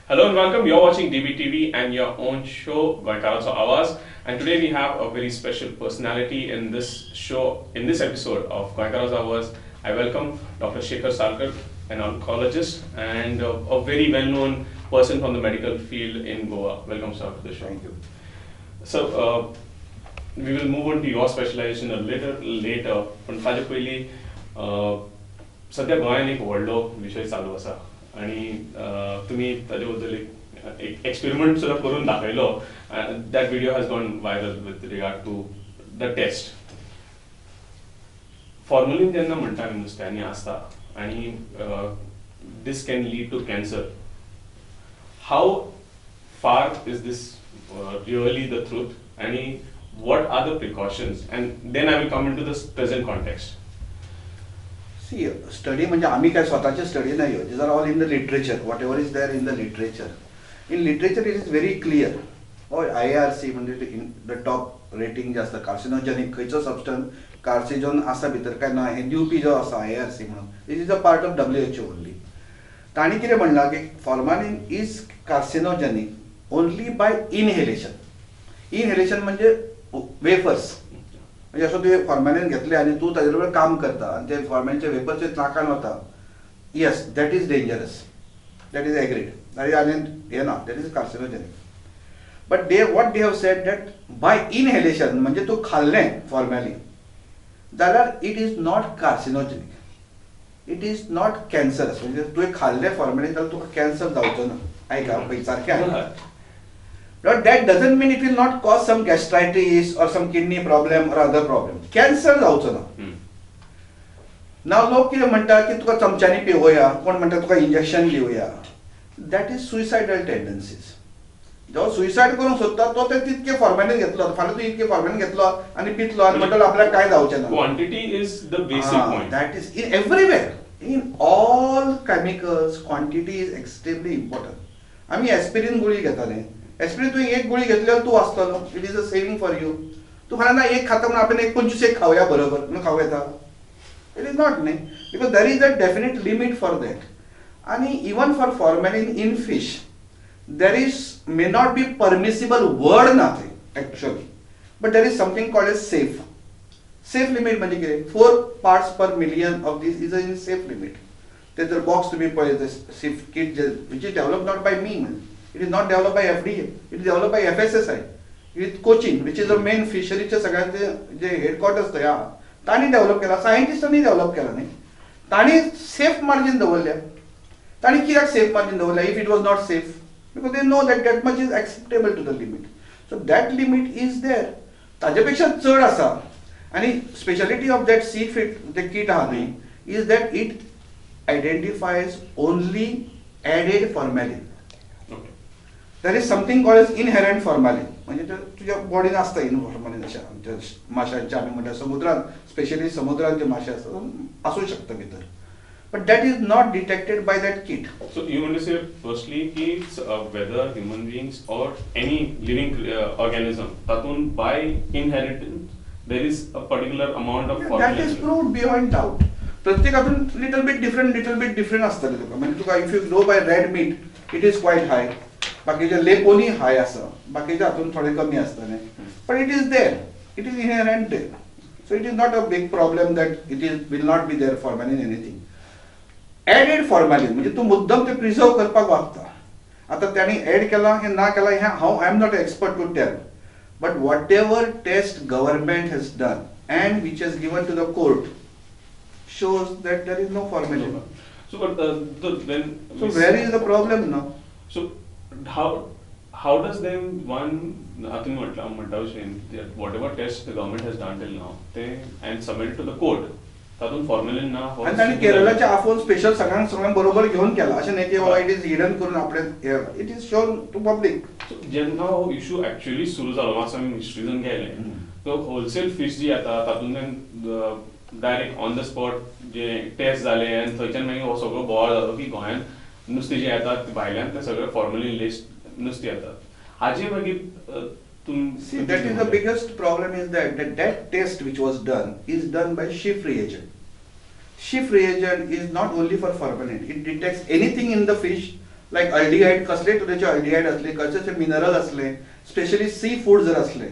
Hello and welcome. You're watching DBTV and your own show, Goinkara's Awas. And today we have a very special personality in this show, in this episode of Goinkara's Awas. I welcome Dr. Shekhar Salkar, an oncologist and a very well-known person from the medical field in Goa. Welcome, sir, to the show. Thank you. So, we will move on to your specialization a little later. पण ताजे पयली सध्या गोंयांत एक व्हडलो विशय चालू आसा आणि तुमी ताजे बद्दल एक एक्सपेरिमेंट सुद्दां करून दाखयलो. That video has gone viral with regard to the test. Formalin जेन्ना म्हणटा आमी नुस्त्यांनी आसता आणि this can lead to cancer. How far is this really the truth, and what are the precautions, and then I will come into this present context. See, study म्हणजे आम्ही काय स्वतःचे स्टडी नाही. These are all in the literature, whatever is there in the literature. In literature it is very clear. Or IARC म्हणजे the top rating जे असतं carcinogenic खंयचो substance carcinogen आसा भितर काय ना हे दिवपी जो आसा IARC म्हणून. This is a part of WHO only. ताणी कितें म्हणलां की formalin is carcinogenic only by inhalation. Inhalation म्हणजे वेफर्स. म्हणजे असं तुवें फॉर्मॅलिन घेतले आणि तू ताजे बरोबर काम करता आणि ते फॉर्मॅलिनचे वेफर्स नाकान वता. Yes, that is dangerous. That is agreed. That is आनी हे ना, that is carcinogenic. But what they have sed that by inhalation म्हणजे तू खाल्लें फॉर्मॅलिन जाल्यार it is not carcinogenic. It is not cancerous. म्हणजे तुवें खाल्लें फॉर्मॅलिन जाल्यार तुका कॅन्सर जावचो ना. आयका पळय सारकें आयका. But that doesn't mean it will not cause some gastritis or some kidney problem or other problem. Cancer जावचो ना. नाव लोक कितें म्हणटा की तुका चमच्यांनी पिवया, कोण म्हणटा तुका इंजेक्शन दिवया. That is suicidal tendencies. जो सुइसायड करूंक सोदता तो ते तितके फॉर्मॅलिन घेतलो. फाल्यां तूं इतके फॉर्मॅलिन घेतलो आनी पितलो आनी म्हणटलो आपल्याक काय जावचें ना. Quantity is the basic point. That is in everywhere. In all chemicals quantity is extremely important. आम्ही एस्पिरिन गुळी घेताले. एस्पिरिन तू एक गोळी घेतल्यावर तू वाचतलो. It is a saving for you. तू फाल्यां एक खाता म्हणून आपण एक 25 खावया बरोबर म्हणून खावं येता. इट इज नॉट न्ही. Because there is a definite limit for that. आणि even for formalin in fish there is may not be permissible word nothing actually, but there is something called as safe. Safe limit म्हणजे कितें 4 parts per million of this is in safe limit. ते जर box तुम्ही पळयत safe kit which is develop not by me. It is not developed by FDA. It is developed by FSSI with Cochin, which is the main fisheryचे सगळ्यांचे जे headquarters थंय आहा तांणी develop केला. सायंटिस्टांनी डेव्हलप केला न्ही. तांणी सेफ मार्जिन दवरल्या. तांणी कित्याक सेफ मार्जिन दवरल्या if it was not safe? Because they know that that much is acceptable to the limit. So that limit is there. ताजे पेक्षा चड आसा. आणि speciality of that CIFT जे किट आहा न्ही is that it identifies only added formalin. There is something called as inherent formalin. म्हणजे तुझ्या बॉडीन असता इन फॉर्मॅलिन. अशा आमच्या माशांच्या आम्ही म्हणटा समुद्रांत स्पेशली समुद्रांत जे मासे असतात असू शकता भितर. But that is not detected by that kit. So you want to say firstly ki whether human beings or any living organism tatun by inheritance there is a particular amount of formalin. That is proved beyond doubt. प्रत्येकातून little bit different असतले तुका. म्हणजे तुका if you go by red meat it is quite high. बाकीचे लेपोनी हाय आसा. बाकीच्या हातून थोडे कमी असतले. पण it is there. It is inherent there. So it is not a big problem that it is will not be there formalin anything. Added formalin म्हणजे तू मुद्दम ते प्रिझर्व करपाक वागता. आता त्यांनी एड केला हे ना केला हे हांव I am not expert to tell. But whatever test government has done and which has given to the court shows that there is no formalin. So where is the problem now? So how does then one atum म्हणटा whatever test the government has done till now they and submitted to the court तातून फॉर्मॅलिन ना. आणि त्यांनी केरळाच्या आफोन special सगळ्यांक बरोबर घेऊन केला. अशें न्ही की इट इज हिडन करून आपले it is shown to public. जेन्ना हो इशू एक्चुअली सुरू जालो मातसो आमी हिस्ट्रीजन गेले तो होलसेल फीश जी येता तातूंतल्यान डायरेक्ट ऑन द स्पॉट जे टेस्ट जाले आनी थंयच्यान मागीर हो सगळो बोवाळ जालो की गोंयांत नुस्तें जें येतात भायल्यान ते सगळे फॉर्मलिन लिस्ट नुस्तें येतात. हाजे मागीर See, that is the biggest problem is that test which was done is done by Schiff reagent. Schiff reagent is not only for formalin. It detects anything in the fish लायक अल्डिहायड कसले तरेचे अल्डिहायड असले कसले mineral असले specially sea food जर असले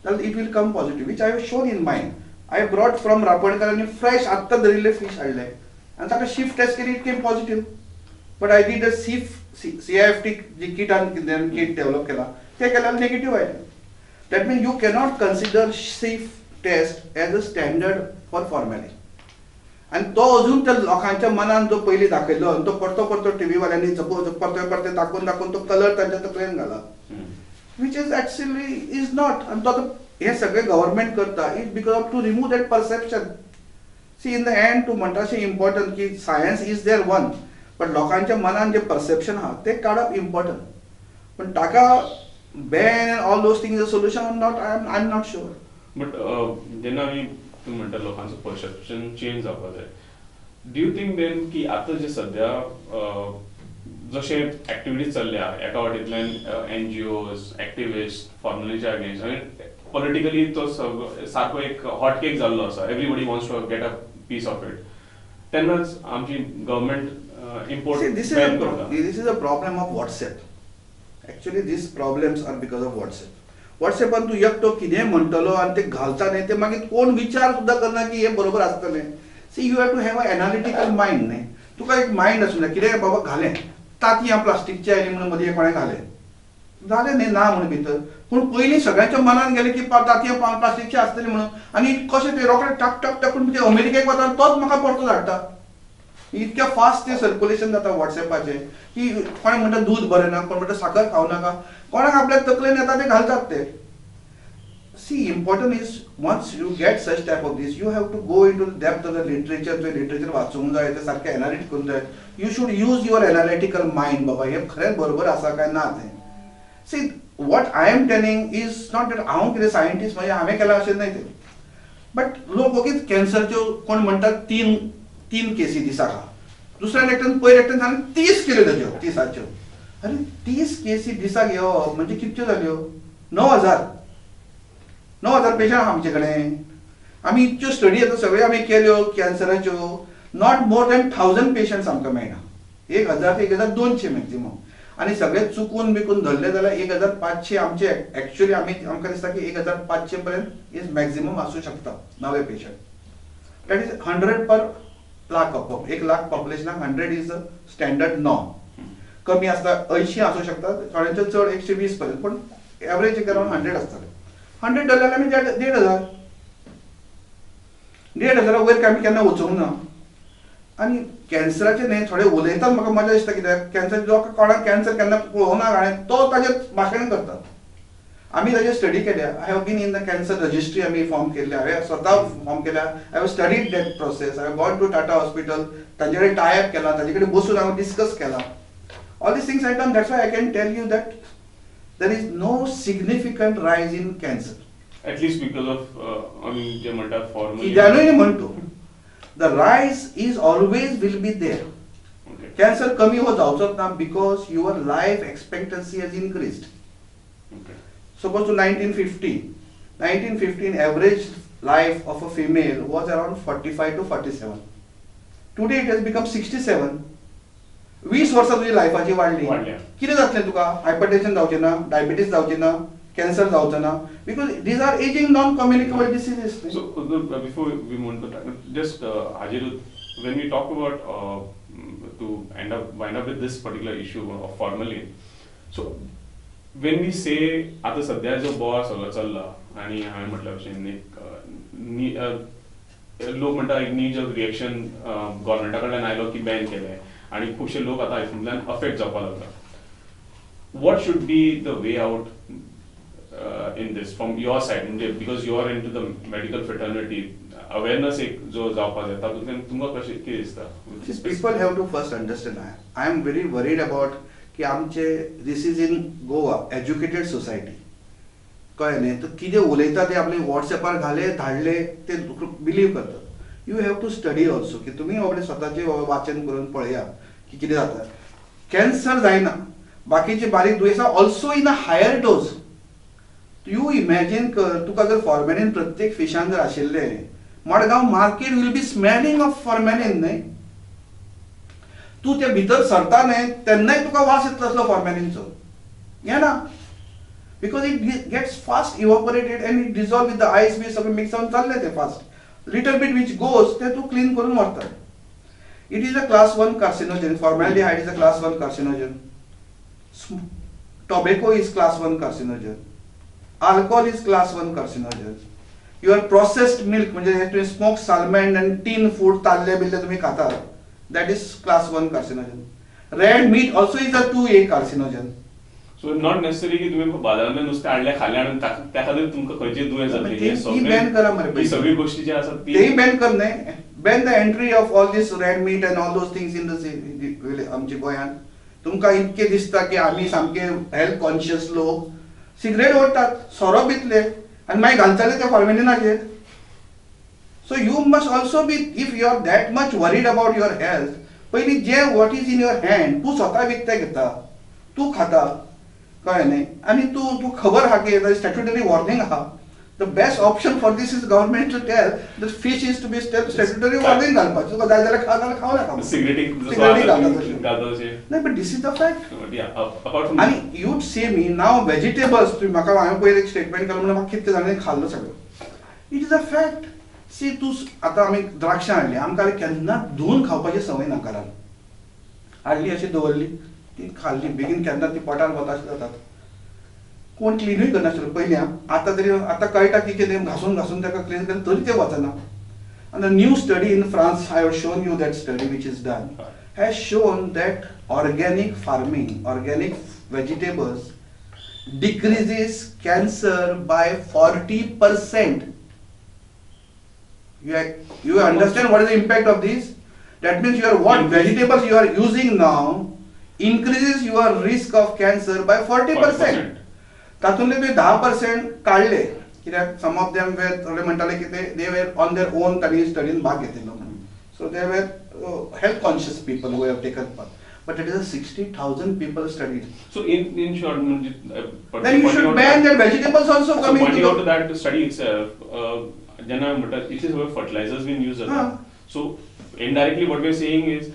जाल्यार it will come positive which I have shown in mind. I brought from रापणकरांनी fresh आत्ता धरिल्ले फिश हाडले आनी ताका शिफ्ट टेस्ट केली it came positive. But I did a CIFT G kit develop केला ते केल्यार नेगेटिव्ह आयले. That mean you cannot consider CIFT test as a standard for formality. आणि तो अजून त्या लोकांच्या मनात जो पयलीं दाखयलो तो परतो परतो टीव्ही वाल्यांनी परते परते दाखोवन दाखोवन तो कलर तांच्या तकलेन घाला which is actually is not. आणि तो हे सगळे गव्हर्मेंट करता it because of to remove that perception. See in the end तूं म्हणटा अशें इम्पॉर्टंट की सायन्स इज देअर वन पण लोकांच्या मनात जे परसेप्शन आहा ते काडप इम्पॉर्टंट. पण ताका ban end all those things a solution not I am not sure. But जेन्ना आमी तुम्ही म्हणटा लोकांचं परसेप्शन चेंज जावपाक जाय. डू यू थिंक देन की आतां जे सध्या जशे ऍक्टिव्हिटीज चल्ल्या एका वाटेंतल्यान NGOs एक्टिविस्ट फॉर्मलीच्या अगेन्स्ट आनी पॉलिटिकली तो सारको एक हॉट केक जाल्लो आसा. Everybody wants to get a piece of it. तेन्नाच आमची government import this is a problem of WhatsApp. Actually these problems are because of WhatsApp. WhatsAppan तू एकटो कितें म्हणटलो आनी ते घालता न्ही ते मागीर कोण विचार सुद्दां करना की हे बरोबर आसतलें. See you have to have a analytical mind न्ही. तुका एक मायंड आसूं जाय कितें बाबा घालें तांतयां प्लास्टिकची आयली म्हणून मदीं कोणें घालें जालें न्ही ना म्हणून भितर. पूण पयलीं सगळ्यांच्या मनान गेलें की तांतयां प्लास्टिकची आसतली म्हणून आनी कशें ते रोखडें टाक टाक टाकून ते अमेरिकेक वता तोच म्हाका परतो धाडटा. इतक्या फास्ट ते सर्क्युलेशन जाता WhatsAppचे की कोणें म्हणटा दूध बरें ना कोण म्हणटा साखर खावं नाका कोणाक आपल्या तकलेन येता ते घालतात ते. See important is once you get such type of this you have to go in to the depth of the literature. तुवें लिटरेचर वाचूंक जाय ते सारकें एनालिट करूंक जाय. You should use your analytical mind बाबा हे खरें बरोबर आसा काय ना तें. See what I am telling is not that हांव कितें सायंटिस्ट म्हणजे हांवें केलां अशें न्हय तें. बट लोक ओगीच कॅन्सरच्यो कोण म्हणटात तीन केसी दिसाक आहा. दुसऱ्या एकट्यान पयर एकट्यान जालें 30 केल्यो ताच्यो 30च्यो. अरे 30 केसी दिसाक येवप म्हणजे कितच्यो जाल्यो 9,000 पेशंट आहा आमचे कडेन. आमी इतच्यो स्टडी आतां सगळ्यो आमी केल्यो कॅन्सराच्यो. नॉट मोर दॅन 1,000 पेशंट्स आमकां मेळना. 1,000 ते 1,200 मॅक्झिमम. आनी सगळे चुकून बिकून धरले जाल्यार 1,500 आमचे एक्चुअली आमकां दिसता की 1,500 पर्यंत इज मॅक्झिमम आसूं शकता नवे patient. That is 100 per lakh. 1 lakh पॉप्युलेशनाक 100 इज द स्टँडर्ड नॉर्म. कमी आसता 80 आसूं शकता थोड्यांचो चड 120 पर्यंत पण एवरेज एक अरावंड 100 आसतले. 100 धरल्यार आमी 1,500 वयर आमी केन्ना वचूंक ना. आनी कॅन्सराचे न्ही थोडे उलयतात म्हाका मजा दिसता कित्याक कॅन्सर जो कोणाक कॅन्सर केन्ना पळोवना हांवें तो ताजेर भाशण करता. आमी ताजेर स्टडी केल्या. I have been in the cancer registry आमी फॉर्म केल्ले हांवें स्वता फॉर्म केल्या. I have studied that process. I have gone to Tata hospital ताजे कडेन टायअप केला ताजे कडेन बसून हांव डिस्कस केला. All these things I done. That's why I can tell you that there is no significant rise in cancer. At least because of आमी जे म्हणटा फॉर्मली कित्यानूय म्हणतो the rise is always will be there. Cancer कमी हो जावचोच ना because your life expectancy has increased. Suppose to 1915 average life of a female was around 45 to 47. Today it has become 67. 20 वर्सां तुजी लायफाची वाडली. कितें जातलें तुका हायपरटेन्शन जावचें ना डायबिटीज जावचें ना कॅन्सर जावचो ना because these are ageing non communicable diseases. So before we move to just Hajiruddin, when we talk about to wind up with this particular issue of formalin, so when we say आता सध्या जो बोवा सगळो चल्ला आणि हांवें म्हटल्या भशेन लोक म्हणटा एक नी जर रिएक्शन गव्हर्मेंटा कडल्यान आयलो की बॅन केलें आणि खुबशे लोक आतां हितूंतल्यान अफेक्ट जावपाक लागला. What should be the way out in this from your side म्हणजे because you are in to the medical fraternity awareness एक जो जावपाक जाय तातूंतल्यान तुमकां कशें कितें दिसता? People have to first understand I am very worried about की आमचे this is in Goa educated society कळ्ळें न्ही. तर कितें उलयता ते आपले WhatsAppar धाडले ते बिलीव करतात. You have to study also की तुमी बाबडे स्वताचें वाचन करून पळया की कितें जाता. कॅन्सर जायना बाकीचे बारीक दुयेंसां also in a higher dose. You imagine कर तुका जर फॉर्मेलिन प्रत्येक फिशान जर आशिल्लें Madgaon market will be smelling of formalin न्ही. तू त्या भितर सरता न्हय तेन्नाय तुका वास येतलो असलो फॉर्मेलिनचो येना because it gets fast evaporated and it dissolve with the ice बी सगळें मिक्स जावन चाललें तें fast little bit which goes तें तूं क्लीन करून व्हरता it is a class 1 carcinogen formaldehyde is a class 1 carcinogen tobacco is class 1 carcinogen alcohol is class 1 carcinogen your processed milk म्हणजे तुम्ही smoke salmon and tin food ताल्ले बिल्ले तुम्ही खाता that is class 1 carcinogen red meat also is a 2A carcinogen so not necessary की तुम्ही बाजारांतल्यान नुस्तें हाडलें खालें आनी त्या खातीर तुमकां खंयचें दुयेंस जातलें ती बॅन करा मरे ही सगळी गोष्टी ज्यो आसात तेही बॅन कर न्हय ban the entry of all this red meat and all those things in the आमच्या गोंयांत तुमकां इतके दिसता की आमी सामके हेल्थ कॉन्शियस लोक सिगरेट ओडटात सोरो पितले आनी मागीर घालतले त्या फॉर्मेलिनाचेर so you must also be if you are that much worried about your health पयलीं जे what is in your hand तूं स्वता विकतें घेता तूं खाता कळ्ळें न्ही आनी तूं खबर आहा की स्टॅट्युटरी वॉर्निंग आहा the best option for this is government to tell the fish is to be statutory warning घालपाचें तुका जाय जाल्यार खा नाल्यार खावं नाका सिगरेटी नाही but this is the fact आणि यूड से मी नाव व्हेजिटेबल्स तुम्ही म्हाका हांवें पयलीं एक स्टेटमेंट केलो म्हणून म्हाका कितें जाणांनी खाल्लो सगळो it is a fact see तूं आतां आमी द्राक्षां हाडली आमकां केन्ना धुवन खावपाची संवय ना घरान हाडली अशी दवरली ती खाल्ली बेगीन केन्ना ती पोटान वता अशी जातात कोण क्लिनूय करनाशिल्लो पयलीं आतां तरी आतां कळटा की कितें घासून घासून ताका क्लीन केलें तरी तें वचना and a new study in France I have shown you that study which is done has shown that organic farming organic vegetables decreases cancer by 40%. You understand what is the impact of this? That means your what vegetables you are using now increases your risk of cancer by 40%. तातूंतले तुवें 10% काडले कित्याक सम of them were थोडे म्हणटाले की they were on their own तांणी स्टडीन भाग घेतिल्लो म्हणून so they were health conscious people who have taken part but it is 60,000 people studied. So in short, then you should ban that vegetables also coming pointing out to that study itself. Jana it is where fertilizers being used. So indirectly what we are saying is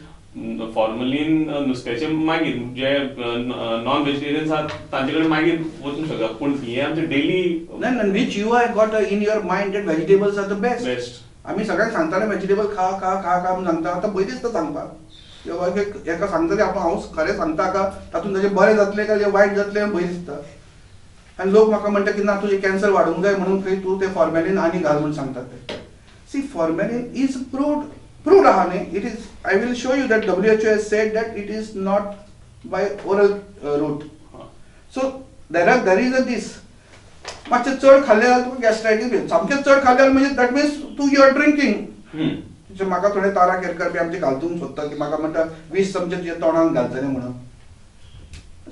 formalin नुस्त्याचे मागीर जे non vegetarians आहात तांचे कडेन मागीर वचूंक शकता पूण हे आमचे daily which you I got in your mind that vegetables are the best आमी सगळ्यांक सांगताले व्हेजिटेबल खा खा खा खा म्हणून सांगता आतां भंय दिसता सांगपाक एका सांगता ते हांव खरें सांगता का तातूंत ताजें बरें जातलें काय वायट जातलें भंय दिसता आनी लोक म्हाका म्हणटा की ना तुजें कॅन्सर वाडूंक जाय म्हणून खंय तूं तें फॉर्मेलिन आनी घाल म्हणून सांगतात ते see formalin is proved ahane it is I will show you that WHO has said that it is not by oral route so there is a this मातशें चड खाल्लें जाल्यार तुका गॅस्ट्रायटीस बी सामकें चड खाल्लें म्हणजे दॅट मीन्स तूं यू आर ड्रिंकींग म्हाका थोडे तारा केरकर बी आमचे घालतूंक सोदता की म्हाका म्हणटा 20 चमचे तुज्या तोंडान घालतले म्हणून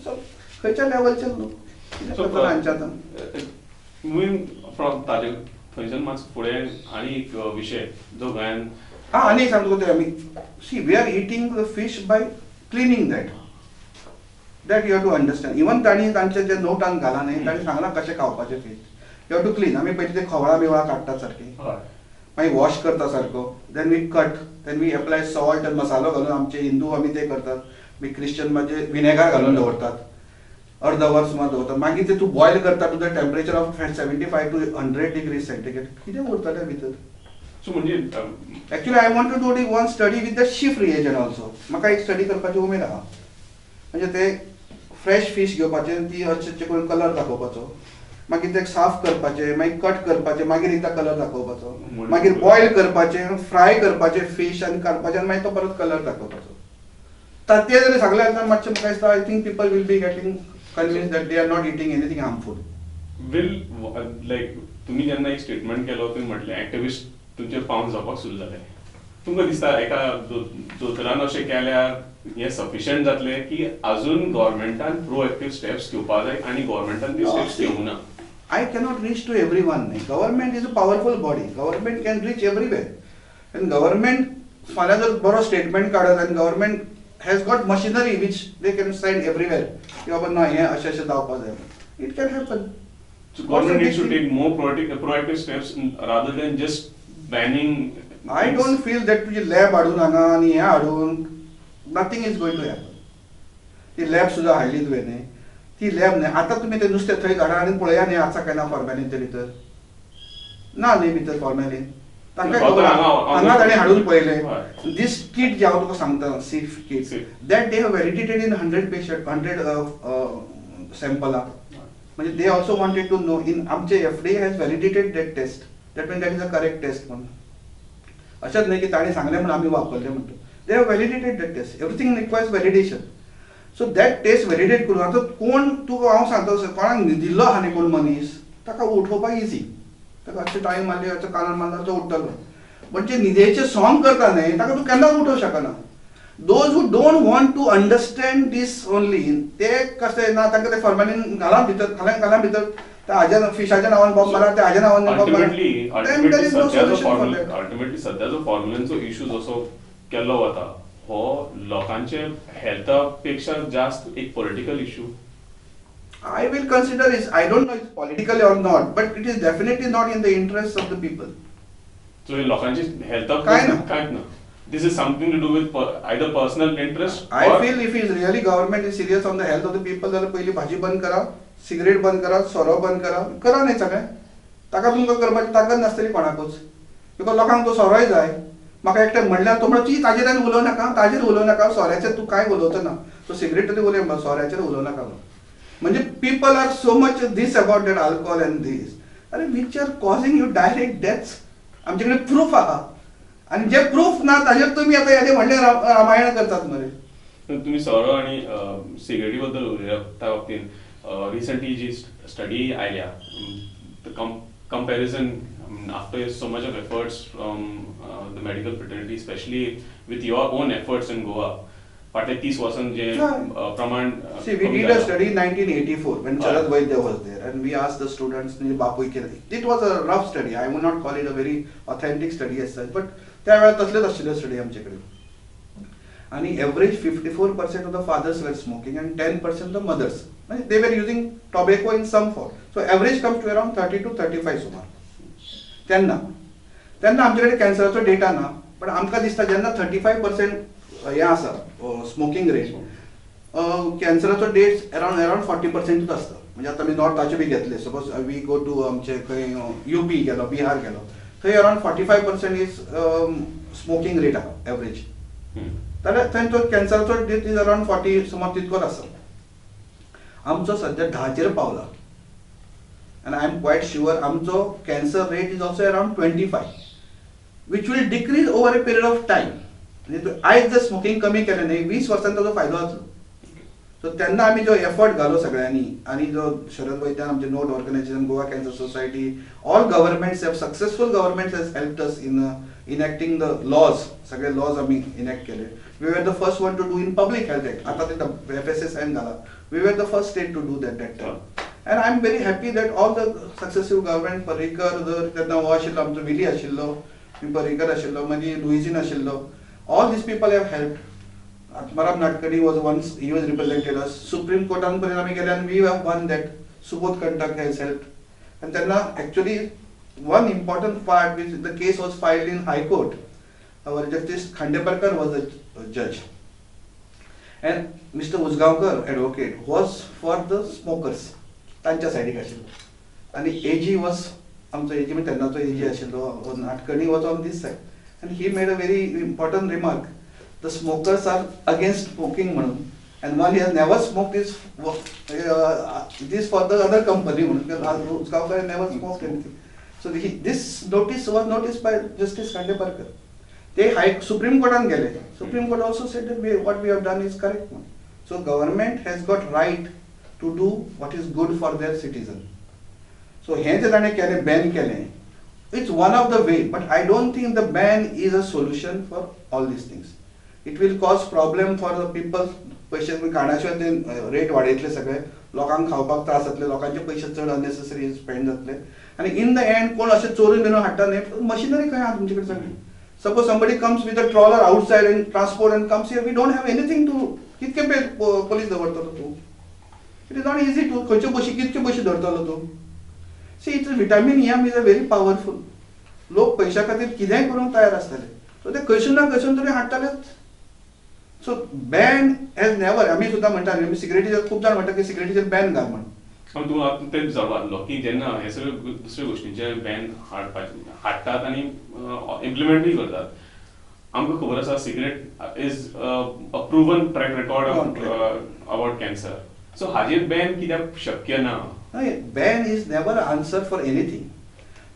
सो खंयच्या लेवलचे लोक कितें करता हांच्या आतां मुवींग फ्रॉम ताजे थंयच्यान मातसो फुडें आनी एक विशय जो गोंयान आनी सांगता ते आमी see we are eating the fish by cleaning that you have to understand even तांणी तांचे जे नोटान घाला न्ही तांणी सांगलां कशें खावपाचें fish you have to clean आमी पयलीं ते खवळा बिवळा काडटात सारकी मागीर वॉश करता सारको then we cut then we apply salt आनी मसालो घालून आमचे हिंदू आमी ते करतात मागीर क्रिश्चन म्हणजे विनेगर घालून दवरतात अर्द वर सुमार दवरतात मागीर ते तूं बॉयल करता to the temperature of 75 to 100 degrees centigrade कितें उरता त्या भितर सो म्हणजे actually I want to do one study with the ship region also म्हाका एक स्टडी करपाची उमेद आहा म्हणजे ते फ्रेश फीश घेवपाचे ती अशें करून कलर दाखोवपाचो मागीर ते साफ करपाचे मागीर कट करपाचे मागीर एकदा कलर दाखोवपाचो मागीर बॉयल करपाचे फ्राय करपाचे फीश आनी काडपाचे आनी मागीर तो परत कलर दाखोवपाचो ते जरी सगळे आतां मातशें म्हाका दिसता I think people will be getting convince that they are not eating anything harmful will like तुम्ही जेन्ना एक स्टेटमेंट केलो तुमी म्हटलें एक्टिविस्ट तुमचे पावंड जावपाक सुरू जालें तुमकां दिसता एका दोतोरान अशें केल्यार हें सफिशियंट जातलें की अजून गव्हर्मेंटान प्रोएक्टिव्ह स्टेप्स घेवपाक जाय आनी गव्हर्मेंटान ती स्टेप्स घेवंक ना I cannot reach to everyone. Government is a powerful body. Government can reach everywhere. And government फाल्यां जर बरो statement काडत and government has got machinery which they can send everywhere. की बाबा ना हें अशें अशें जावपाक जाय. It can happen. So government needs to take more proactive steps rather than just banning. I don't feel that तुझी लॅब हाडून हांगा आनी हें हाडून nothing is going to happen. ती लॅब सुद्धा हाडली तुवें न्ही, ती लॅब न्ही. आतां तुमी ते नुस्तें थंय घरा आनी पळया न्ही आसा काय ना फॉर्मेलीन ते भितर, ना न्ही भितर फॉर्मेलीन. तांकां खबर हांगा ताणें हाडून पळयलें. दीस किट जे हांव तुका सांगता, CIFT kit, that they have validated in 100 patient, 100 सॅम्पलां. म्हणजे they also wanted to know in आमचे FDA has validated that test, that mean that is a correct test म्हणून. अशेंच न्ही की ताणें सांगलें म्हणून आमी वापरलें म्हणटा. They have validated that test. Everything requires validation. So that test validate करून आतां कोण तुका हांव सांगता कोणाक दिल्लो आहा न्ही कोण मनीस, ताका उठोवपाक इजी. ताका अशें टायम मारले अशें कानार मारला तो उठतलो. पण जे न्हिदेचें सॉंग करता न्ही ताका तूं केन्नाच उठोवंक शकना. Those who don't want to understand this only, ते कशें ना तांकां ते फॉर्मेलीन घाला भितर त्या हाज्या फिशाच्या नांवान बॉम्ब मारा, त्या हाज्या नांवान बॉम्ब मारा. अल्टिमेटली सध्याचो फॉर्मुलेंचो इश्यू जसो केल्लो वता हो लोकांचे हेल्था पेक्षा जास्त एक political issue. I will consider it. I don't know if it's politically or not, but it is definitely not in the interest of the people. So लोकांचे हेल्था कांय ना. This is something to do with either personal interest. I feel if is really government is serious on the health of the people, जाल्यार पयली भाजी बंद करा, cigarette बंद करा, सोरो बंद करा न्ही सगळें. ताका तुमकां करपाची ताकद नासतली कोणाकूच. बिकॉज लोकांक तो सोरोय जाय. म्हाका एकटें म्हणल्यार तो म्हणटा ची ताजेर आनी उलोव नाका, ताजेर उलोव नाका, सोऱ्याचेर तूं कांय उलोवचो ना. सो सिगरेट तरी उलय, सोऱ्याचेर उलोव नाका. म्हणजे people are so much this about that alcohol and this, अरे which are causing you direct deaths. आमचे कडेन प्रूफ आहा आणि जे प्रूफ ना ताजेर तुमी आतां येदे व्हडलें रामायण करतात मरे. तुम्ही सोरो आणि सिगरेटी बद्दल उलयल्या त्या बाबतीन रिसंटली जी स्टडी आयल्या, comparison after so much of efforts from the medical fraternity, specially with your on efforts in Goa, फाटले 30 वर्सान जे प्रमाण. See, we did a study in 1984 when Sharad Vaidya was there, and we asked the students, Bapu केलं. It was a rough study. I would not call it a very authentic study as such, but त्या वेळा तसलेच आशिल्ले study आमचेकडे. आणि average 54% of the fathers were smoking and 10% the mothers. They were using tobacco in some form. So average comes to around 30 to 35 सुमार. तेन्ना आमच्याकडे कॅन्सराचो data ना, पण आमकां दिसता जेन्ना 35% हे आसा स्मोकिंग रेट, कॅन्सराचो डेट अराउंड 40% आसता. म्हणजे आतां आमी नॉर्थाचे बी घेतले, सपोज वी गो टू आमचे खंय UP गेलो, बिहार गेलो, थंय अराउंड 45% इज स्मोकिंग रेट आहा एवरेज. जाल्यार थंय तो कॅन्सराचो डेट इज अराउंड 40 सुमार तितकोच आसा. आमचो सध्या 10चेर पावला. and I am quite sure आमचो cancer rate is also around 25, which will decrease over a period of time. म्हणजे आयज जर स्मोकिंग कमी केलें न्ही 20 वर्सांनी ताजो फायदो जातलो. सो तेन्ना आमी जो एफर्ट घालो सगळ्यांनी, आनी जो शरद वैद्यान आमचे नोट organisation, Goa cancer society, all governments have successful governments has helped us in enacting the laws. सगळे लॉज आमी इनॅक्ट केले. We were the first one to do in public health act. आता ते FSSAN घाला. We were the first state to do that time. And I am very happy that all the successive government, Parrikar, तेन्ना हो आशिल्लो आमचो विली आशिल्लो, Parrikar आशिल्लो, मागीर लुईजीन आशिल्लो, all these people have helped. Atmaram Natkani was once, he was represented us. Supreme Court पर्यंत आमी गेले and we have won that. Subodh Kantak has helped. And तेन्ना actually one important part which the case was filed in High Court. Our Justice Khandeparkar was the judge. And Mr. Usgaonkar, advocate, was for the smokers. तांच्या सायडीक आशिल्लो. आनी AG was आमचो AG म्हणजे तेन्नाचो AG आशिल्लो Nadkarni was on this side. आनी he made a very important remark. The smokers are against smoking म्हणून, and one has never smoked this for the other company म्हणून, because Usgaonkar never smoked anything. So this notice was noticed by Justice Khandeparkar. They Supreme Court गेले. Supreme Court also said that what we have done is correct. So government has got right to do what is good for their citizen. So हे जे ताणें केलें, ban केलें, it's one of the way, but I don't think the ban is a solution for all these things. It will cause problem for the people. पैसे काणाशिवाय ते rate वाडयतले सगळे, लोकांक खावपाक त्रास जातले, लोकांचे पयशे चड अननेसेसरी स्पेंड जातले, आनी इन द एंड कोण अशें चोरून बिरून हाडटा न्ही, मशिनरी खंय आहा तुमचे कडेन सगळी. Suppose somebody comes with a trawler outside and transport and comes here, we don't have anything to. कितके police दवरतलो तूं? It is not easy to खंयच्यो बशी कितके बशी धरतलो तूं? See, it's vitamin M is a very powerful. लोक पैशा खातीर कितेंय करूंक तयार आसतले. सो ते खंयसून ना खंयसून तरी हाडटलेच. सो बॅन हॅज नेवर, आमी सुद्दां म्हणटा न्ही सिगरेटीचेर खूब जाण म्हणटा की सिगरेटीचेर बॅन घाल म्हण. तूं तें जालो की जेन्ना हे सगळे दुसऱ्या गोष्टींचे बॅन हाडटात आनी इम्प्लिमेंटूय करतात, आमकां खबर आसा cigarette is a proven track record about cancer. So हाजेर बॅन कित्याक शक्य ना? Ban is never answer for anything.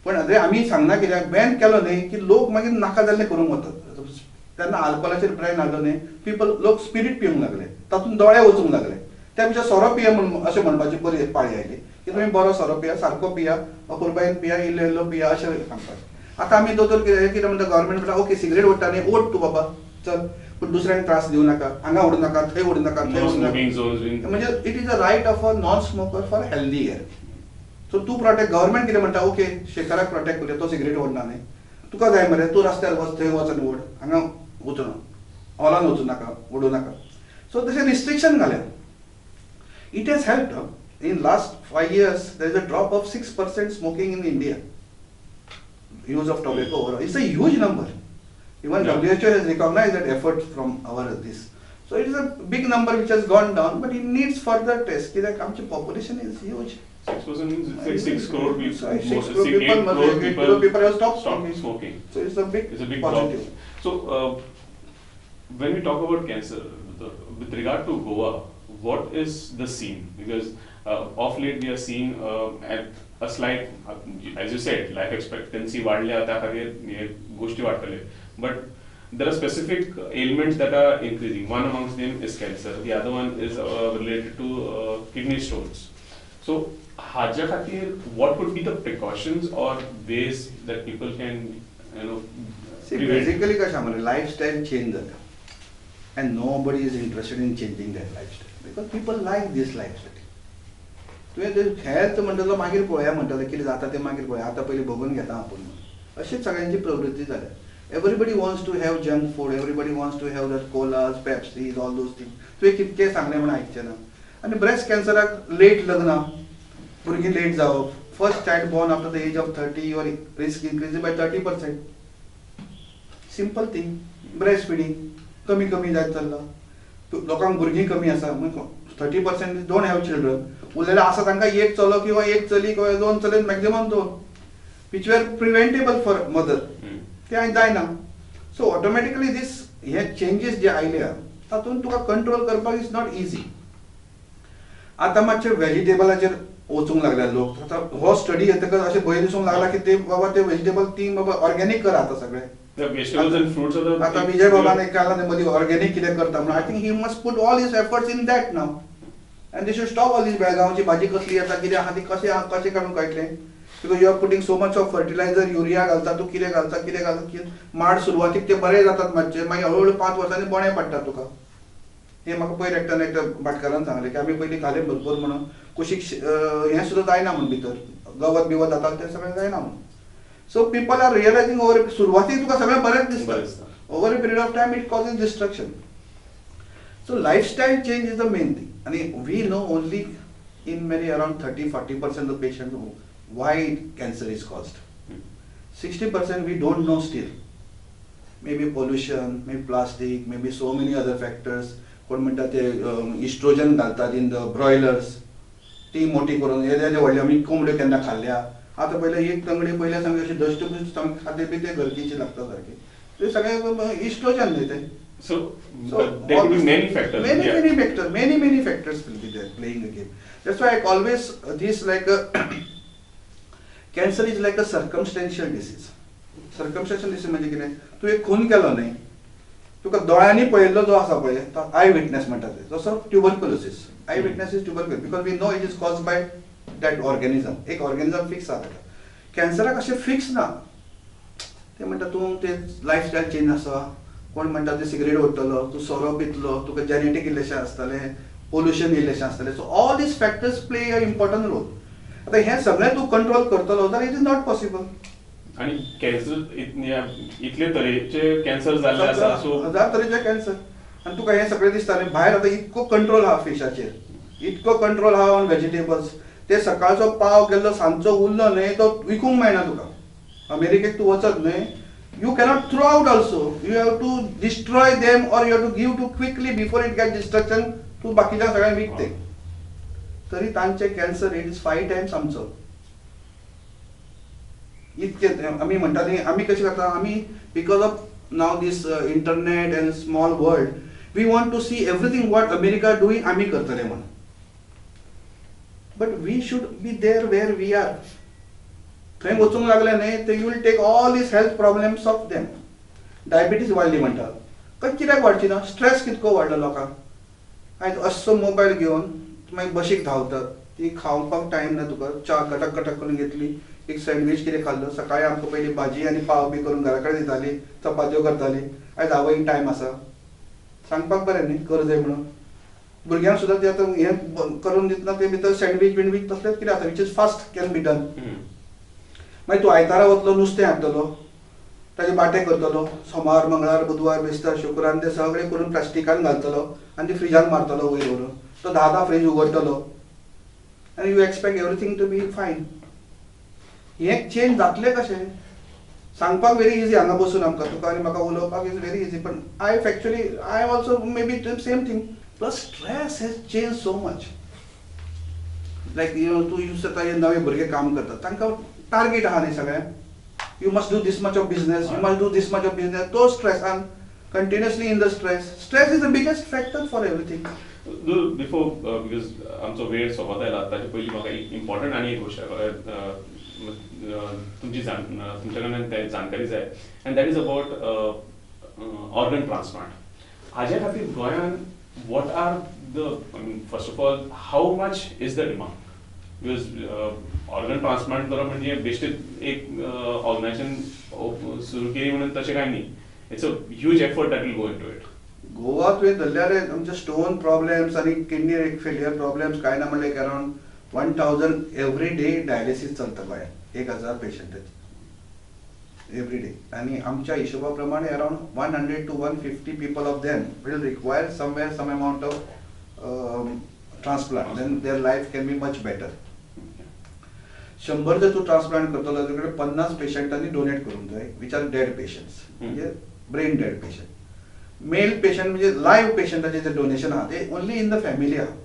पण आमी सांगना कित्याक बॅन केलो न्ही की लोक मागीर नाका जाल्ले करूंक वतात. तेन्ना आल्कोलाचेर ब्रॅन हाडलो न्ही, पिपल लोक स्पिरीट पिवंक लागले, तातूंत दोळे वचूंक लागले. त्या पेक्षा सोरो पिया म्हण अशें म्हणपाची बरी पाळी आयली की तुमी बरो सोरो पिया, सारको पिया, अपुरबायेन पिया, इल्लो इल्लो पिया अशें सांगतात. आतां आमी दोतोर कितें म्हणटा, गव्हर्मेंट म्हणटा ओके सिगरेट ओडटा न्ही, ओड तूं बाबा चल, पूण दुसऱ्यांक त्रास दिवं नाका, हांगा ओडूं नाका, थंय ओडूं नाका, थंय ओडूं नाका. म्हणजे it is a right of a non smoker for healthy air. So तूं प्रोटेक्ट, गव्हर्मेंट कितें म्हणटा ओके शेकाराक प्रोटेक्ट करूया, तो सिगरेट ओडना न्ही, तुका जाय मरे तूं रस्त्यार वच, थंय वच आनी ओड, हांगा वचूं हॉलान वचूं नाका, ओडूं नाका. सो तशें रिस्ट्रिक्शन घाल्या. It has helped. In last 5 years, there is a drop of 6% smoking in India. Use of tobacco overall. It's a huge number. Even WHO has recognized that effort from our this. So it is a big number which has gone down, but it needs further test. Because our population is huge. 6% means it's like 6 crore people. 6 crore people have stopped smoking. So it's a big drop. positive. So when we talk about cancer, with regard to Goa, what is the scene? Because of late we are seeing a slight, as you said, life expectancy वाढल्या त्या खातीर हे गोष्टी वाडटले, but there are specific ailments that are increasing. One amongst them is cancer. The other one is related to kidney stones. So हाज्या खातीर what would be the precautions or ways that people can, see, basically कशें Amre lifestyle change जाता, and nobody is interested in changing their lifestyle. Because people like this lifestyle. तुवें health म्हणटलो मागीर पळोवया म्हणटले कितें जाता तें मागीर पळोवया, आतां पयलीं भोगून घेता आपूण, अशीच सगळ्यांची प्रवृत्ती जाल्या. Everybody wants to have junk food, everybody wants to have that colas, Pepsis, all those thing. तुवें कितकें सांगलें म्हण आयकचें ना. आनी ब्रेस्ट कॅन्सराक लेट लग्नां, भुरगीं लेट जावप, first child born after the age of 30 your risk increase by 30%. Simple thing. Breast feeding कमी कमी जायत चल्ला, लोकांक भुरगीं कमी आसा, 30% डोंट हॅव चिल्ड्रन. उरलेले आसा तांकां एक चलो किंवा एक चली किंवा 2 चले, maximum 2, which where preventable for mother, ते जायना. सो ऑटोमॅटिकली दीस हे चेंजीस जे आयल्या तातूंत तुका कंट्रोल करपाक इज नॉट इजी. आतां मातशे व्हेजिटेबलाचेर वचूंक लागल्या लोक. आतां हो स्टडी येतकच अशें भंय दिसूंक लागला की ते बाबा ते व्हेजिटेबल ती बाबा ऑर्गेनीक करा आतां सगळे. आता विजय बाबान एक काला मदीं ऑर्गेनीक कितें करता म्हणून, I think he must put all his efforts in that नाव, and they should stop all this बेळगांवची भाजी कसली येता, कितें आहा ती कशें काडून कळटलें. Because you are putting so much of fertiliser, urea घालता, तूं कितें घालता, माड सुरवातीक ते बरे जातात मातशे, मागीर हळूहळू 5 वर्सांनी बोणे पडटा तुका. हे म्हाका पयर एकट्या भाटकारान सांगलें की आमी पयलीं घाले भरपूर म्हणून, कुशीक हें सुद्दां जायना म्हण भितर, गवत बिवत जाता तें सगळें जायना म्हणून. So people are realizing over सुरवातीक तुका सगळें बरेंच दिसता, over a period of time it causes destruction. So lifestyle change is the main thing, and we know only in many around 30-40% of patients why cancer is caused. 60% we don't know still. Maybe pollution, maybe plastic, maybe so many other factors. कोण म्हणटा ते oestrogen घालतात in the broilers, ती मोठी करून येदे व्हडले आमी कोंबड्यो केन्ना खाल्ल्या. आतां पयले एक तंगडी पयले सांगले अशें दश्टपुश्ट खाद्य बी ते घरचीचे लागता सारके, ते सगळे इस्ट्रोजन न्ही ते. So there could be many factors. Many factors will be there playing a game. That's why I always this like cancer is like a circumstantial disease. Circumstantial disease म्हणजे कितें, तूं एक खून केलो न्ही, तुका दोळ्यांनी पळयल्लो जो आसा पळय तो आय विटनेस म्हणटा ते, जसो tuberculosis. I witness is tuberculosis because we know it is caused by that organism. एक ऑर्गॅनिझम फिक्स आसा. कॅन्सराक अशें फिक्स ना. ते म्हणटा तूं ते लायफस्टायल चेंज आसा, कोण म्हणटा ते सिगरेट ओडटलो, तूं सोरो पितलो, तुका जेनेटीक इल्लेशें आसतलें, पोल्युशन इल्लेशें आसतलें. So all this factors play a important role. आतां हें सगळें तूं कंट्रोल करतलो जाल्यार इट इज नॉट पॉसिबल. आणि कॅन्सर इतले तरेचे कॅन्सर जाल्ले आसा, सो 1000 तरेचे कॅन्सर. आनी तुका हें सगळें दिसता न्ही, भायर आतां इतको कंट्रोल आहा फिशाचेर, इतको कंट्रोल आहा ऑन व्हेजिटेबल्स. ते सकाळचो पाव गेल्लो सांजचो उरलो न्ही तो विकूंक मेळना तुका. अमेरिकेक तूं वचत न्ही, You cannot throw out also. You have to destroy them or you have to give too quickly before it gets destruction to बाकीच्या सगळ्यांक विकते. तरी तांचे कॅन्सर रेट इज 5 टायम्स आमचो. इतके आमी म्हणटाली आमी कशें करता आमी because of now this internet and small world we want to see everything what America doing आमी करतले म्हणून. But we should be there where we are. थंय वचूंक लागले न्ही ते you will take all this health problems of them. Diabetes वाडली म्हणटा कित्याक वाडची ना. स्ट्रेस कितको वाडलो लोकांक. आयज असो मोबायल घेवन मागीर बशीक धांवतात. ती खावपाक टायम ना तुका. च्या कटक कटक करून घेतली एक सँडवीच कितें खाल्लो. सकाळी आमकां पयलीं भाजी आनी पाव बी करून घरा कडेन दिताली. चपात्यो करताली. आयज आवयक टायम आसा. सांगपाक बरें न्ही कर जाय म्हणून. भुरग्यांक सुद्दां ते आतां हें करून दितना ते भितर सँडवीच बिंडवीच तसलेच कितें आसा which is fast can be done. मागीर तूं आयतारा वतलो नुस्तें हाडटलो. ताजे बाटे करतलो. सोमार मंगळार बुधवार बिस्तार शुक्रार ते सगळें करून प्लास्टिकान घालतलो आनी ती फ्रिजान मारतलो वयर व्हरून. तो 10 फ्रीज उगडटलो आनी you expect everything to be फायन. हें चेंज जातलें कशें सांगपाक व्हेरी इजी हांगा बसून आमकां तुका आनी म्हाका उलोवपाक इज व्हेरी इजी. पण I actually I also may be same thing. Plus stress has change so much. Like तूं यूज जाता हे नवे भुरगे काम करतात तांकां टार्गेट आहा न्ही सगळ्यांक. You must do this much of business. You must do this much of business. तो स्ट्रेसान continuously in the stress. Stress is the biggest factor for everything. Before because आमचो वेळ सोंपत आयला ताचे पयलीं म्हाका एक इम्पॉर्टंट आनी एक गोश्ट तुमच्या कडल्यान जानकारी जाय and that is about organ transplant. हाजे खातीर गोंयान what are the first of all how much is the demand. Because organ transplant करप म्हणजे बेश्टेच एक ऑर्गनायझेशन सुरू केली म्हणून तशें कांय न्ही. It's a huge effort that will go into it. Goa तुवें धरल्यार आमचे स्टोन प्रॉब्लेम्स आनी किडनी फेलियर प्रॉब्लेम्स कांय ना म्हणल्यार अरावंड 1000 एवरी डे डायलिसीस चलता गोंयांत. 1000 पेशंट एवरी डे. आनी आमच्या हिशोबा प्रमाणे around 100 to 150 people of them will require somewhere some amount of transplant. Then their life can be much better. 100 जर तूं ट्रान्सप्लांट करतलो तुजे 50 पेशंटांनी डोनेट करूंक जाय विच आर डेड पेशंट्स म्हणजे ब्रेन डेड पेशंट. मेल पेशंट म्हणजे लायव्ह पेशंटाचे जे डोनेशन आहा ते ओन्ली इन द फॅमिली आहा.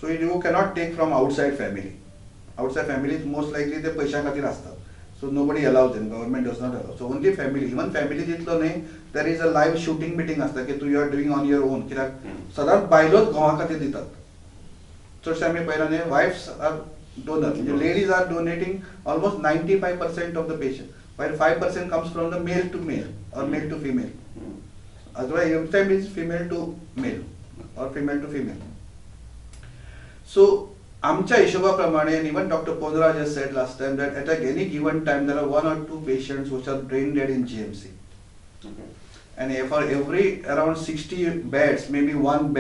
So you cannot take from outside family. Outside family most likely ते पयशां खातीर आसतात. So nobody allows them. Government does not allow. So only family. Even family दितलो न्ही there is a live shooting meeting आसता की तूं you are doing on your on. कित्याक सदांच बायलोच घोवा खातीर दितात. चडशे आमी पळयलां न्ही वायफ्स R donor. The ladies are donating almost 95% of the patient, while 5% comes from the male to male or male to female. Otherwise, every time is female to male or female to female. So, आमच्या हिशोबाप्रमाणे, and even Dr. Ponraj has said last time that at any given time there are 1 or 2 patients which are brain dead in GMC. Okay. And for every around 60 beds, maybe one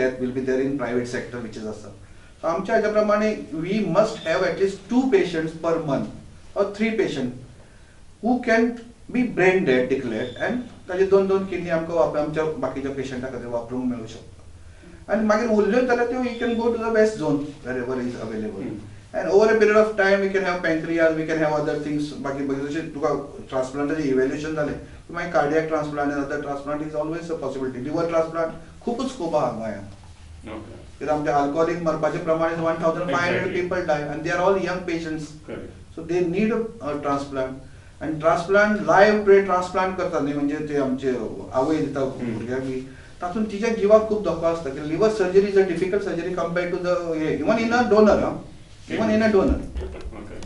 death will be there in private sector, which is awesome. So आमच्या ह्याच्याप्रमाणे we must have at least 2 patients per month or 3 patients who can be brain dead declared and ताजे 2 kidney आमकां आमच्या बाकीच्या पेशंटा खातीर वापरूंक मेळूं शकता. आनी मागीर उरल्यो जाल्यार त्यो you can go to the west zone wherever is available. And over a period of time we can have pancreas, we can have other things. बाकी जशें तुका ट्रान्सप्लांटाचें इव्हॅल्युएशन जालें मागीर cardiac transplant end other transplant is always a possibility. Liver transplant खूपच scope आहा गोंयांत. कित्याक आमचे alcoholic मरपाचे प्रमाण is 1500 people die and they are all young patients. So they need a transplant. And transplant live transplant करतात न्ही म्हणजे ते आमचे आवय दिता भुरग्याक बी तातून तिच्या जिवाक खूप धोको आसता. Liver surgery is a difficult surgery compared to the even in a donor. Even in a donor. Okay.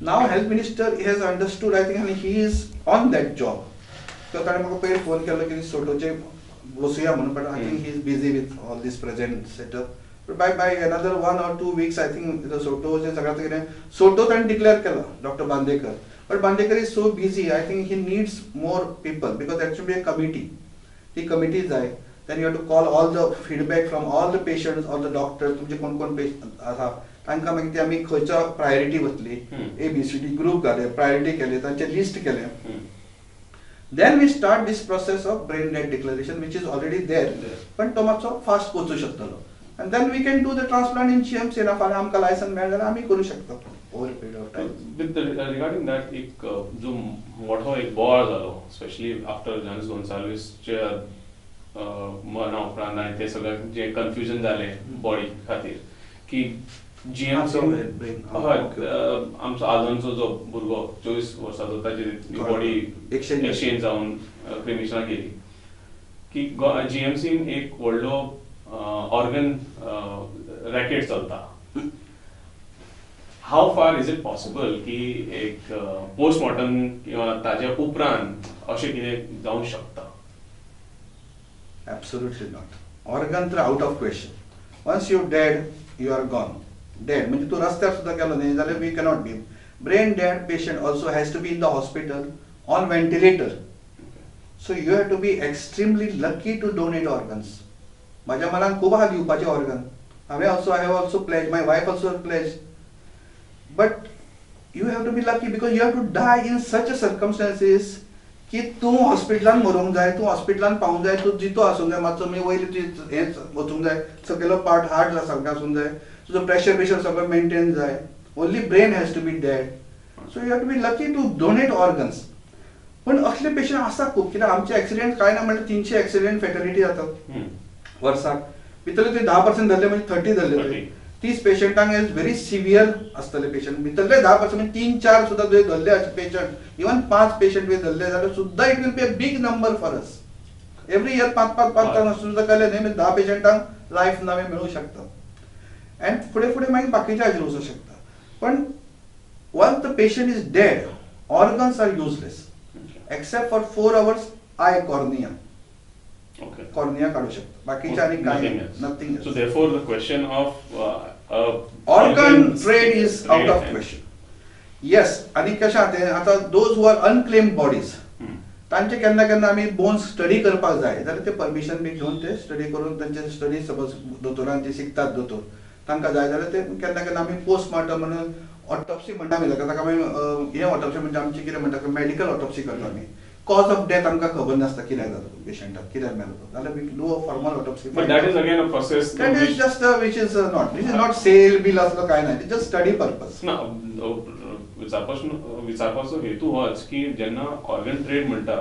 Now health minister has understood, I think, and he is on that job. So ताणे म्हाका पयलीं phone केलो की सोटोचे बसुया म्हणून, but I think he is busy with all this present setup. But by another 1 or 2 weeks, I think the सोटोचे सगळ्यात कितें सोटो ताणें declare केला doctor Bandekar. But Bandekar is so busy, I think he needs more people because there should be a committee. ती committee जाय. Then you have to call all the feedback from all the patients, all the doctors, तुमचे कोण patient आसा तांकां मागीर ती आमी खंयच्या प्रायोरिटी वतली ABCD ग्रुप घाले प्रायोरिटी केले तांचे लिस्ट केले. Then we start this process of brain dead declaration which is already there पण तो मातसो फास्ट पोचू शकतलो. आनी then we can do the transplant in GMC. फाल्यां आमकां लायसन मेळ्ळें जाल्यार आमी करूं शकता over period of time. With regarding that एक जो मोठो एक बोवाळ जालो स्पेशली आफ्टर जानीस गोन्साल्वीसचे मरणा उपरांत आनी ते सगळें जे कन्फ्युजन जालें बॉडी खातीर की जीएमसी हय आमचो आजोनचो जो भुरगो 24 वर्सांचो ताची बॉडी एक्सचेंज जावन क्रिमिशनाक गेली की जीएमसीन एक व्हडलो ऑर्गन रॅकेट चलता. How far is it possible की एक पोस्टमॉर्टम किंवा ताज्या उपरांत अशें कितें जावंक शकता? Absolutely not. Organ तर out of question. Once you're dead, you are gone. Dead. म्हणजे तू रस्त्यार सुद्धा गेलो न्ही जाल्यार we cannot be. Brain dead patient also has to be in the hospital on ventilator. So you have to be extremely lucky to donate organs. माझ्या मनान खूब आहा दिवपाचे organ. I have also pledged. My wife also pledged. But you have to be lucky because you have to die in such a circumstances की तूं हॉस्पिटलान मरूंक जाय, तूं हॉस्पिटलान पावूंक जाय, तूं जितो आसूंक जाय, मातसो वयली हें वचूंक जाय, सकयलो पार्ट हार्ट सारको आसूंक जाय, तुजो प्रेशर सगळो मेंटेन जाय, only brain has to be dead. So you have to be lucky to donate organs. पण असले पेशंट आसा खूब, कित्याक आमचे एक्सिडेंट कांय ना म्हणल्यार 300 एक्सिडेंट फॅटलिटी जातात वर्साक. भितरले ते 10% धरले म्हणजे 30 धरले. 30 पेशंटांक इज व्हेरी सिवियर असतले पेशंट. भितरले 10% म्हणजे 3-4 सुद्धा जे धरले असे पेशंट, इवन 5 पेशंट धरले जाल्यार सुद्धा it will be a big number for us. Every year 5 सुद्धा केले न्ही 10 पेशंटांक लायफ नवे मेळूंक शकता. अँड फुडें फुडें मागीर बाकीचे हाजेर वचूंक शकता. पण once the patient is dead, organs are useless except for 4 hours eye cornea. Cornea काढू शकतो, बाकीचे आणि काही nothing. So therefore the question of organ trade is out of question. Yes, आणि कशें आसा आता those who are unclaimed bodies तांचे केन्ना केन्ना आमी बोन्स स्टडी करपाक जाय जाल्यार ते परमिशन बी घेवन ते स्टडी करून तांचे स्टडी सपोज दोतोरान ते शिकतात दोतोर तांकां जाय जाल्यार ते केन्ना केन्ना आमी पोस्टमॉर्टम म्हणून ऑटोप्सी म्हणटा आमी ताका आमी हे ऑटोप्सी म्हणजे आमची कितें म्हणटा मेडिकल ऑटोप्सी करता आमी. कॉज ऑफ डेथ आमकां खबर नासता कित्याक जाता पेशंटाक, कित्याक मेलो जाल्यार we do a formal autopsy. But that is again a process. That is just which is not sale bill असलो काय नाही. It's just study purpose. ना विचारपाचो हेतू होच की जेन्ना ऑर्गन ट्रेड म्हणटा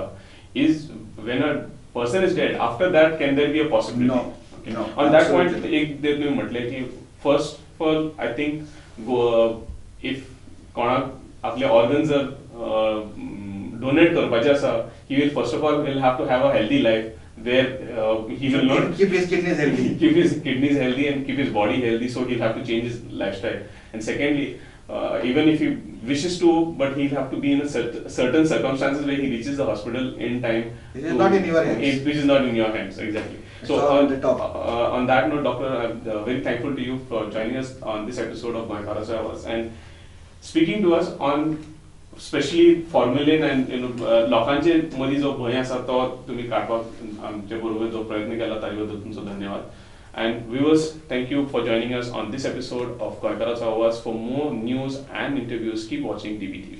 is when a person is dead after that can there be a possibility. On that point एक तुम्ही म्हटले की first of all I think if कोणाक आपले ऑर्गन जर डोनेट करपाचे आसा, he will first of all will have to have a healthy life where he will not keep his kidneys healthy, keep his kidneys healthy and keep his body healthy, so he'll have to change his lifestyle. And secondly, even if he wishes to, but he'll have to be in a certain circumstances where he reaches the hospital in time. It is not in your hands. Which is not in your hands, exactly. So on the top. On that note, doctor, I'm very thankful to you for joining us on this episode of Goenkaras Hours and speaking to us on specially फॉर्म्युलेन and लोकांचे मदीं जो भंय आसा तो तुमी काडपाक आमचे बरोबर जो प्रयत्न केला ताजे बद्दल तुमचो धन्यवाद. And viewers, thank you for joining us on this episode of गोंयकाराचो आवाज. For more news and interviews keep watching DBTV.